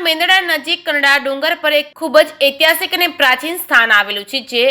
મેંદડા નજીક કનડા ડુંગર પર એક ખૂબ જ ઐતિહાસિક અને પ્રાચીન સ્થાન આવેલું છે, જે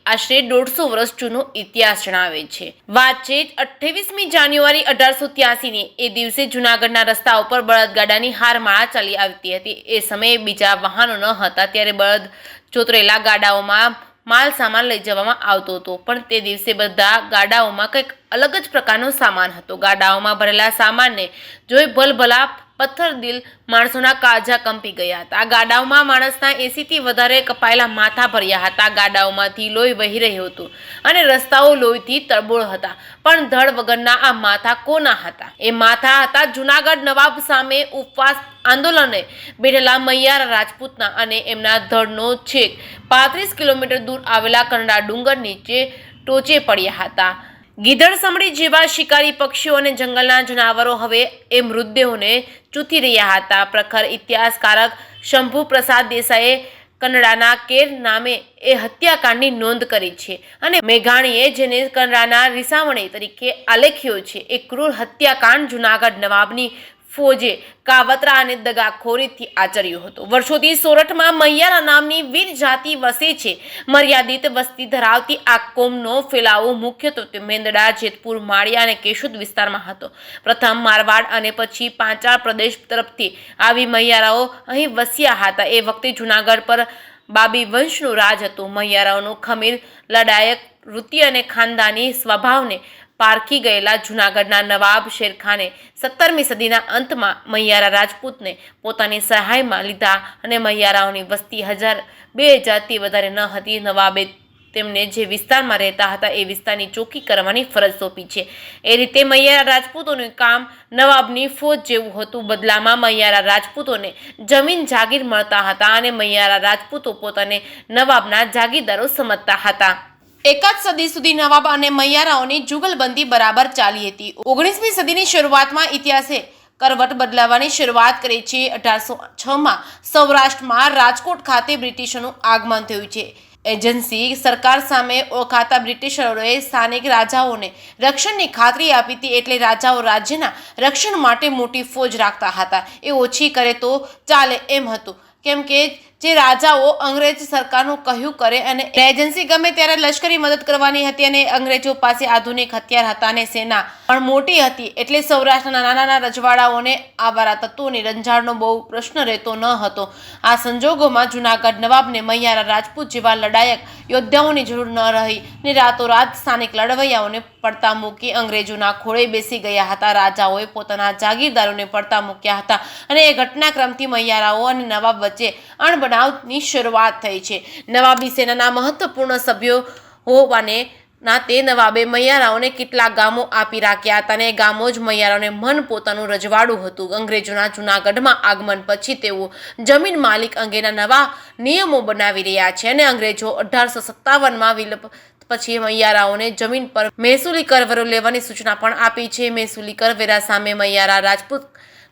આશરે 150 વર્ષ જૂનો ઇતિહાસ જણાવે છે. વાત છે 28મી જાન્યુઆરી 1883ની. એ દિવસે જૂનાગઢના રસ્તા ઉપર બળદગાડાની હારમાળા ચાલી આવતી હતી. એ સમયે બીજા વાહનો ન હતા, ત્યારે બળદ જોતરેલા ગાડાઓમાં માલ સામાન લઈ જવામાં આવતો હતો. પણ તે દિવસે બધા ગાડાઓમાં કંઈક અલગ જ પ્રકારનો સામાન હતો. ગાડાઓમાં ભરેલા સામાનને જોઈ ભલભલા પથ્થરદિલ માણસોના કાળજા કંપી ગયા હતા. આ ગાડાઓમાં માણસના 80થી વધારે કપાયેલા માથા ભર્યા હતા. ગાડાઓમાંથી લોહી વહી રહ્યું હતું અને રસ્તાઓ લોહીથી તરબોળ હતા. પણ ધડ વગરના આ માથા કોના હતા? એ માથા હતા જૂનાગઢ નવાબ સામે ઉપવાસ આંદોલને બેઠેલા મૈયારા રાજપૂતના, અને એમના ધડનો છેક 35 કિલોમીટર દૂર આવેલા કનડા ડુંગર નીચે ટોચે પડ્યા હતા. ગીધડ સમડી જેવા શિકારી પક્ષીઓ અને જંગલના જનાવરો હવે એ મૃતદેહોને ચૂથી રહ્યા હતા. પ્રખર ઇતિહાસકારક શંભુ પ્રસાદ દેસાઈએ કનડાના કેર નામે એ હત્યાકાંડની નોંધ કરી છે, અને મેઘાણીએ જેને કનડાના રિસામણે તરીકે આલેખ્યો છે. એ ક્રૂર હત્યાકાંડ જૂનાગઢ નવાબની ફોજે કાવતરા અને દગાખોરીથી આચર્યો હતો. વર્ષોથી સોરઠમાં મૈયારા નામની વીર જાતિ વસે છે. મર્યાદિત વસ્તી ધરાવતી આ કોમનો ફેલાવો મુખ્યત્વે મેંદડા, જેતપુર, માળિયા અને કેશોદ વિસ્તારમાં હતો. પ્રથમ મારવાડ અને પછી પાંચાળ પ્રદેશ તરફથી આવી મૈયારાઓ અહીં વસ્યા હતા. એ વખતે જૂનાગઢ પર બાબી વંશનું રાજ હતું. મૈયારાઓનું ખમીર, લડાયક વૃત્તિ અને ખાનદાની સ્વભાવને પારખી ગયેલા જૂનાગઢના નવાબ શેરખાને 17મી સદીના અંતમાં મૈયારા રાજપૂતને પોતાની સહાયમાં લીધા, અને મૈયારાઓની વસ્તી 1000-2000થી વધારે ન હતી. નવાબે તેમને જે વિસ્તારમાં રહેતા હતા એ વિસ્તારની ચોકી કરવાની ફરજ સોંપી છે. એ રીતે મૈયારા રાજપૂતોનું કામ નવાબની ફોજ જેવું હતું. બદલામાં મૈયારા રાજપૂતોને જમીન જાગીર મળતા હતા, અને મૈયારા રાજપૂતો પોતાને નવાબના જાગીરદારો સમજતા હતા. એકાદ સદી સુધી નવાબ અને મૈયારાઓની જુગલબંધી બરાબર ચાલી હતી. 19મી સદીની શરૂઆતમાં ઇતિહાસે કરવટ બદલાવાની શરૂઆત કરી છે. 1806માં સૌરાષ્ટ્રમાં રાજકોટ ખાતે બ્રિટિશોનું આગમન થયું છે. એજન્સી સરકાર સામે ઓળખાતા બ્રિટિશરોએ સ્થાનિક રાજાઓને રક્ષણની ખાતરી આપી હતી. એટલે રાજાઓ રાજ્યના રક્ષણ માટે મોટી ફોજ રાખતા હતા. એ ઓછી કરે તો ચાલે એમ હતું, કેમ કે જે રાજાઓ અંગ્રેજ સરકારનું કહ્યું કરે, અને એજન્સી ગમે ત્યારે લશ્કરી મદદ કરવાની હતી, અને અંગ્રેજો પાસે આધુનિક હથિયાર હતા અને સેના પણ મોટી હતી. એટલે સૌરાષ્ટ્રના નાના નાના રજવાડાઓને આવારા તત્વોની રંજાડનો બહુ પ્રશ્ન રહેતો ન હતો. આ સંજોગોમાં જૂનાગઢ નવાબને મૈયારા રાજપૂત જેવા લડાયક યોદ્ધાઓની જરૂર ન રહી, ને રાતોરાત સ્થાનિક લડવૈયાઓને પડતા મૂકી અંગ્રેજોના ખોળે બેસી ગયા હતા. રાજાઓએ પોતાના જાગીરદારોને પડતા મૂક્યા હતા, અને એ ઘટનાક્રમથી મૈયારાઓ અને નવાબ વચ્ચે અણબનાવની શરૂઆત થઈ છે. નવાબી સેનાના મહત્વપૂર્ણ સભ્યો હોવાને નાતે નવાબે મૈયારાઓને કેટલાક ગામો આપી રાખ્યા હતા, અને એ ગામો જ મૈયારાઓને મન પોતાનું રજવાડું હતું. અંગ્રેજોના જૂનાગઢમાં આગમન પછી તેઓ જમીન માલિક અંગેના નવા નિયમો બનાવી રહ્યા છે, અને અંગ્રેજો 1857માં વિલપ પછી મૈયારાઓને જમીન પર મહેસૂલી કરવેરો લેવાની સૂચના પણ આપી છે. મહેસૂલી કરવેરા સામે મૈયારા રાજપૂત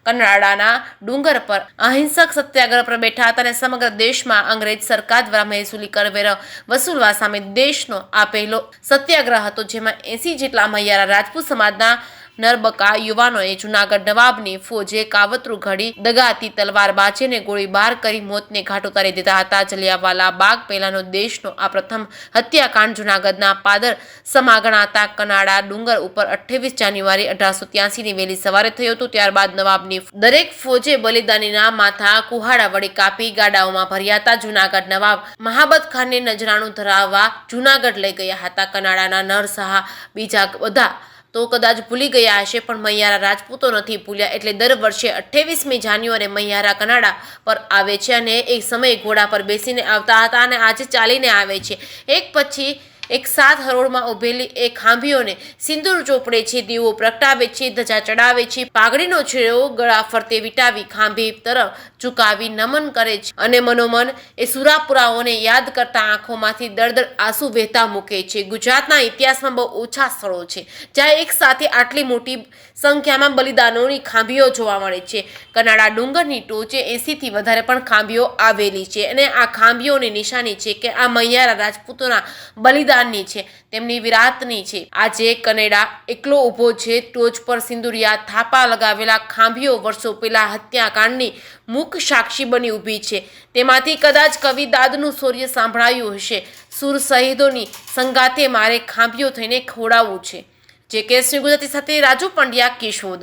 કનડાના ડુંગર પર અહિંસક સત્યાગ્રહ પર બેઠા હતા, અને સમગ્ર દેશમાં અંગ્રેજ સરકાર દ્વારા મહેસૂલી કરવેરો વસૂલવા સામે દેશનો આ પહેલો સત્યાગ્રહ હતો, જેમાં 80 જેટલા મૈયારા રાજપૂત સમાજના નરબકા યુવાનોએ જૂનાગઢ નવાબની ફોજે કાવતરું ઘડી દગાથી તલવારબાજી અને ગોળીબાર કરી મોતને ઘાટ ઉતારી દીધા હતા. જલિયાવાલા બાગ પહેલાનો દેશનો આ પ્રથમ હત્યાકાંડ જૂનાગઢના પાદર સમા ગણાતા કનાડા ડુંગર ઉપર 28 જાન્યુઆરી 1883ની વહેલી સવારે થયો હતો. ત્યારબાદ નવાબની દરેક ફોજે બલિદાનીના માથા કુહાડા વડે કાપી ગાડાઓમાં ભર્યા હતા. જૂનાગઢ નવાબ મહાબત ખાનને નજરાણું ધરાવવા જૂનાગઢ લઈ ગયા હતા. કનાડાના નરશાહ બીજા બધા તો કદાચ ભૂલી ગયા હશે, પણ મૈયારા રાજપૂતો નથી ભૂલ્યા. એટલે દર વર્ષે 28મી જાન્યુઆરી મૈયારા કનાડા પર આવે છે, અને એક સમયે ઘોડા પર બેસીને આવતા હતા, અને આજે ચાલીને આવે છે. એક પછી એક 7 હરોળમાં ઉભેલી એ ખાંભીઓને સિંદૂર ચોપડે છે, દીવો પ્રગટાવે છે, ધજા ચડાવે છે, પાઘડીનો છેડો ગળા ફરતે વીંટાવી ખાંભી તરફ ઝુકાવી નમન કરે છે, અને મનોમન એ સુરાપુરાઓને યાદ કરતા આંખોમાંથી દળદળ આંસુ વહેતા મૂકે છે. ગુજરાતના ઇતિહાસમાં બહુ ઓછા સ્થળો છે જ્યાં એક સાથે આટલી મોટી સંખ્યામાં બલિદાનોની ખાંભીઓ જોવા મળે છે. કનાડા ડુંગરની ટોચે 80થી વધારે પણ ખાંભીઓ આવેલી છે, અને આ ખાંભીઓની નિશાની છે કે આ મૈયારા રાજપૂતોના બલિદાનની છે. તેમની વિરાતની છે। આજે કનેડા એકલો ઊભો છે, ટોચ પર સિંદુરિયા થાપા લગાવેલા ખાંભીઓ વર્ષો પહેલા હત્યાકાંડની મુખ સાક્ષી બની ઊભી છે। તેમાંથી કદાચ કવિ દાદનું શૌર્ય સાંભળાયું હશે, સુર શહીદોની સંગાતે મારે ખાંભીઓ થઈને ખોડાવવું છે। જે કે ગુજરાતી સાથે રાજુ પંડ્યા, કેશોદ।